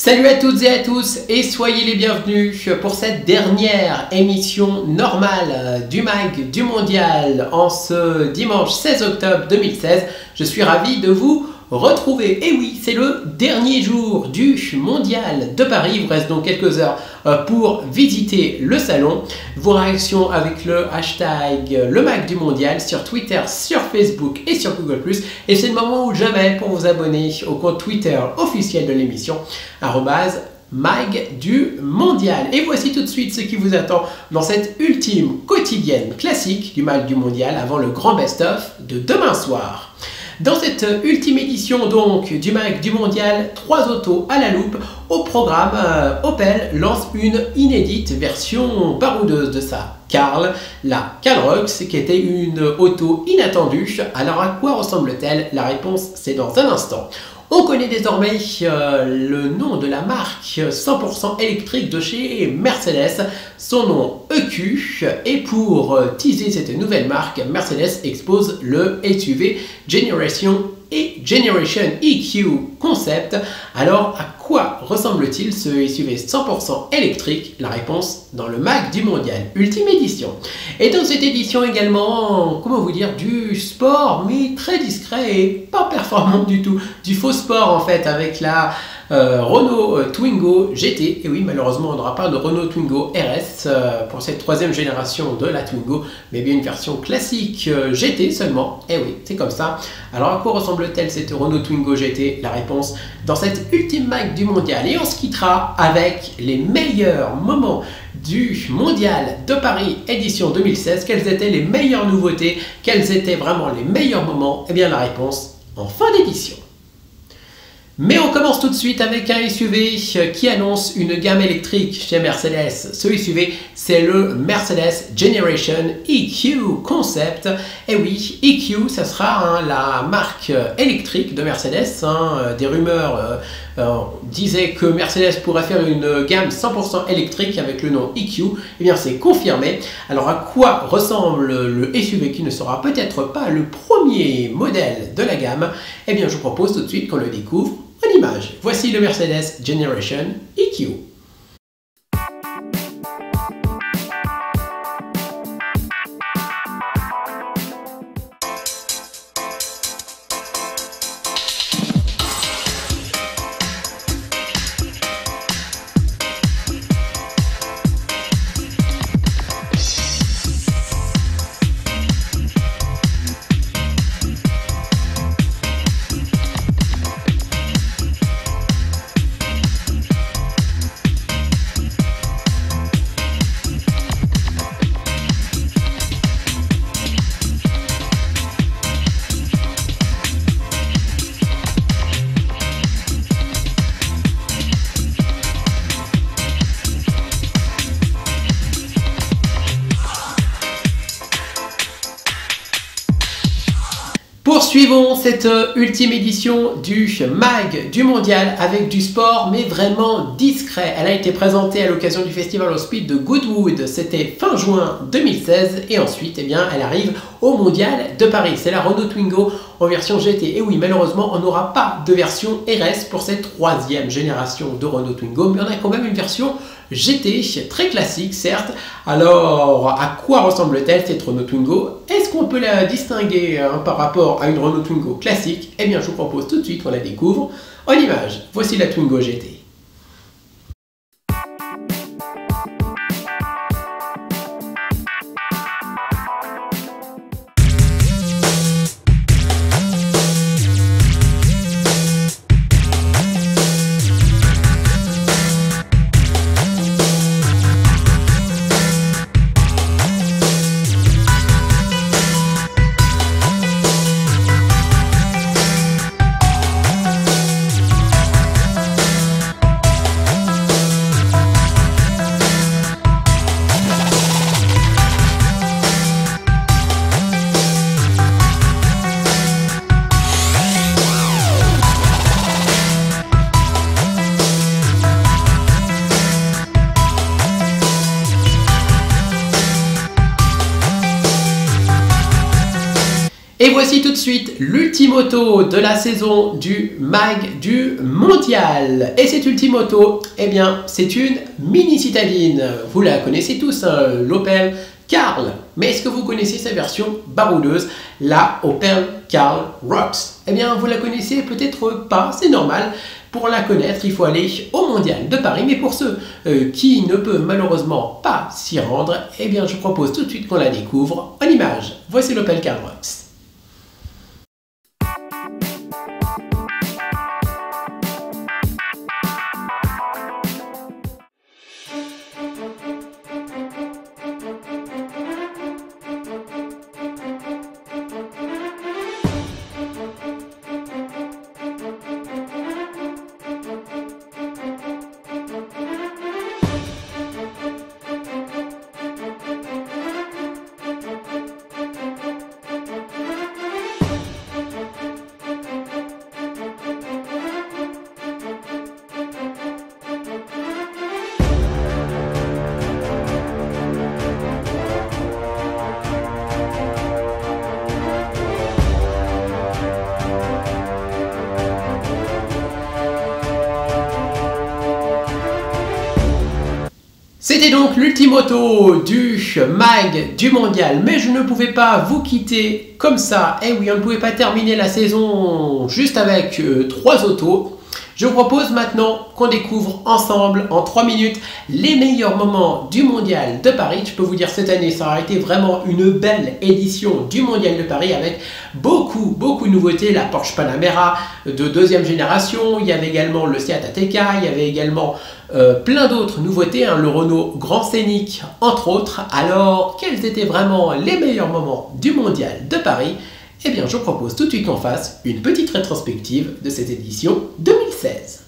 Salut à toutes et à tous et soyez les bienvenus pour cette dernière émission normale du MAG du Mondial en ce dimanche 16 octobre 2016. Je suis ravi de vous retrouver. Et oui, c'est le dernier jour du Mondial de Paris. Il vous reste donc quelques heures pour visiter le salon. Vos réactions avec le hashtag le MAG du Mondial sur Twitter, sur Facebook et sur Google+. Et c'est le moment ou jamais pour vous abonner au compte Twitter officiel de l'émission, @MAG du Mondial. Et voici tout de suite ce qui vous attend dans cette ultime quotidienne classique du MAG du Mondial avant le grand best-of de demain soir. Dans cette ultime édition donc du MAG du Mondial, 3 autos à la loupe. Au programme, Opel lance une inédite version baroudeuse de sa Karl, la Karoq, qui était une auto inattendue. Alors à quoi ressemble-t-elle? La réponse c'est dans un instant. On connaît désormais le nom de la marque 100% électrique de chez Mercedes, son nom EQ, et pour teaser cette nouvelle marque, Mercedes expose le SUV Generation EQ Concept. Alors à quoi ressemble-t-il ce SUV 100% électrique? La réponse dans le MAG du Mondial, ultime édition. Et dans cette édition également, comment vous dire, du sport, mais très discret et pas performant du tout. Du faux sport en fait, avec la Renault Twingo GT. Et oui, malheureusement, on n'aura pas de Renault Twingo RS pour cette troisième génération de la Twingo, mais bien une version classique GT seulement. Et oui, c'est comme ça. Alors à quoi ressemble-t-elle cette Renault Twingo GT? La réponse dans cette ultime MAG du Mondial. Et on se quittera avec les meilleurs moments du Mondial de Paris édition 2016. Quelles étaient les meilleures nouveautés? Quels étaient vraiment les meilleurs moments? Eh bien la réponse en fin d'édition. Mais on commence tout de suite avec un SUV qui annonce une gamme électrique chez Mercedes. Ce SUV, c'est le Mercedes Generation EQ Concept. Et oui, EQ, ça sera la marque électrique de Mercedes. Des rumeurs disaient que Mercedes pourrait faire une gamme 100% électrique avec le nom EQ. Eh bien, c'est confirmé. Alors, à quoi ressemble le SUV qui ne sera peut-être pas le premier modèle de la gamme? Eh bien, je vous propose tout de suite qu'on le découvre en image. Voici le Mercedes Generation EQ. Poursuivons cette ultime édition du MAG du Mondial avec du sport mais vraiment discret. Elle a été présentée à l'occasion du Festival of Speed de Goodwood, c'était fin juin 2016 et ensuite eh bien, elle arrive au Mondial de Paris. C'est la Renault Twingo en version GT. Et oui, malheureusement, on n'aura pas de version RS pour cette troisième génération de Renault Twingo, mais on a quand même une version GT, très classique certes. Alors, à quoi ressemble-t-elle cette Renault Twingo? Est-ce qu'on peut la distinguer par rapport à une Renault Twingo classique? Eh bien, je vous propose tout de suite qu'on la découvre en image. Voici la Twingo GT. Et voici tout de suite l'ultime auto de la saison du MAG du Mondial. Et cette ultime auto, eh bien, c'est une mini citadine. Vous la connaissez tous, hein, l'Opel Karl. Mais est-ce que vous connaissez sa version baroudeuse, la Opel Karl Rocks? Eh bien, vous la connaissez peut-être pas, c'est normal. Pour la connaître, il faut aller au Mondial de Paris. Mais pour ceux qui ne peuvent malheureusement pas s'y rendre, eh bien, je propose tout de suite qu'on la découvre en images. Voici l'Opel Karl Rocks. C'était donc l'ultime auto du MAG du Mondial, mais je ne pouvais pas vous quitter comme ça. Eh oui, on ne pouvait pas terminer la saison juste avec 3 autos. Je vous propose maintenant qu'on découvre ensemble en 3 minutes les meilleurs moments du Mondial de Paris. Je peux vous dire cette année, ça a été vraiment une belle édition du Mondial de Paris avec beaucoup de nouveautés. La Porsche Panamera de 2e génération, il y avait également le Seat Ateca, il y avait également plein d'autres nouveautés, hein, le Renault Grand Scénic entre autres. Alors, quels étaient vraiment les meilleurs moments du Mondial de Paris? Eh bien, je propose tout de suite qu'on fasse une petite rétrospective de cette édition 2016.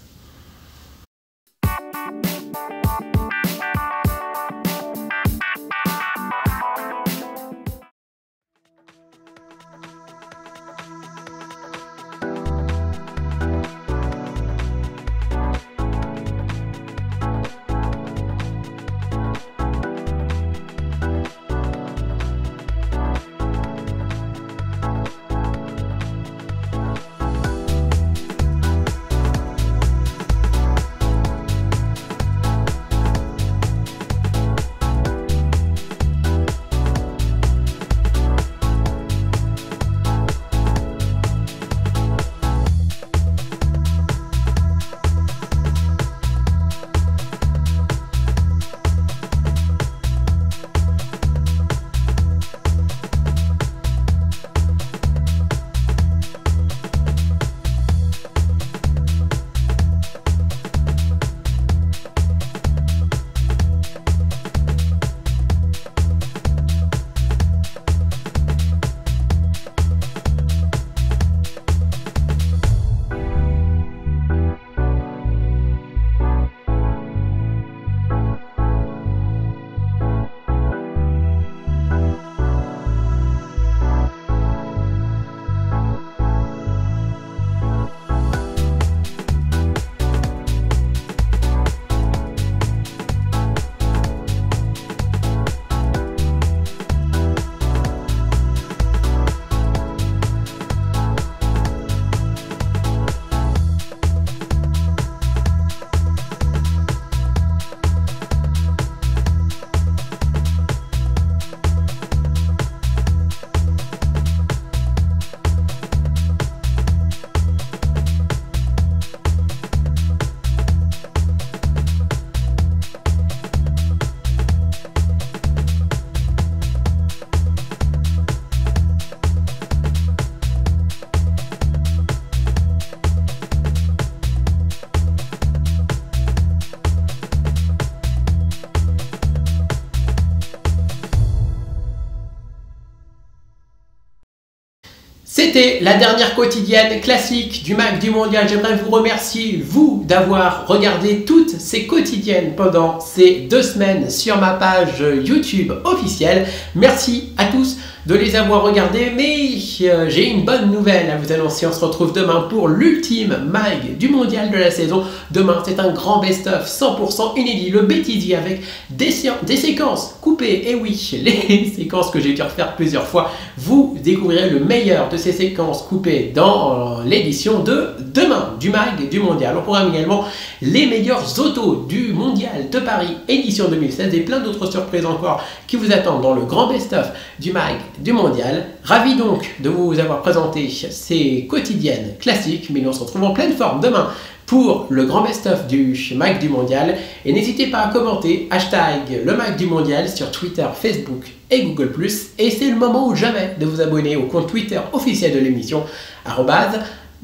C'était la dernière quotidienne classique du MAG du Mondial. J'aimerais vous remercier, vous, d'avoir regardé toutes ces quotidiennes pendant ces 2 semaines sur ma page YouTube officielle. Merci à tous de les avoir regardés, mais j'ai une bonne nouvelle à vous annoncer. On se retrouve demain pour l'ultime MAG du Mondial de la saison. Demain, c'est un grand best-of 100% inédit, le bêtisier avec des séquences coupées. Et oui, les séquences que j'ai dû refaire plusieurs fois. Vous découvrirez le meilleur de de ces séquences coupées dans l'édition de demain du MAG du Mondial. On programme également les meilleures autos du Mondial de Paris édition 2016 et plein d'autres surprises encore qui vous attendent dans le grand best-of du MAG du Mondial. Ravi donc de vous avoir présenté ces quotidiennes classiques, mais on se retrouve en pleine forme demain pour le grand best-of du MAG du Mondial. Et n'hésitez pas à commenter hashtag le MAG du Mondial sur Twitter, Facebook et Google+. Et c'est le moment ou jamais de vous abonner au compte Twitter officiel de l'émission,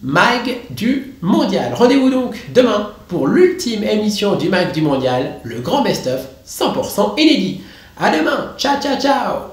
@MAG du Mondial. Rendez-vous donc demain pour l'ultime émission du MAG du Mondial, le grand best-of 100% inédit. À demain, ciao ciao ciao.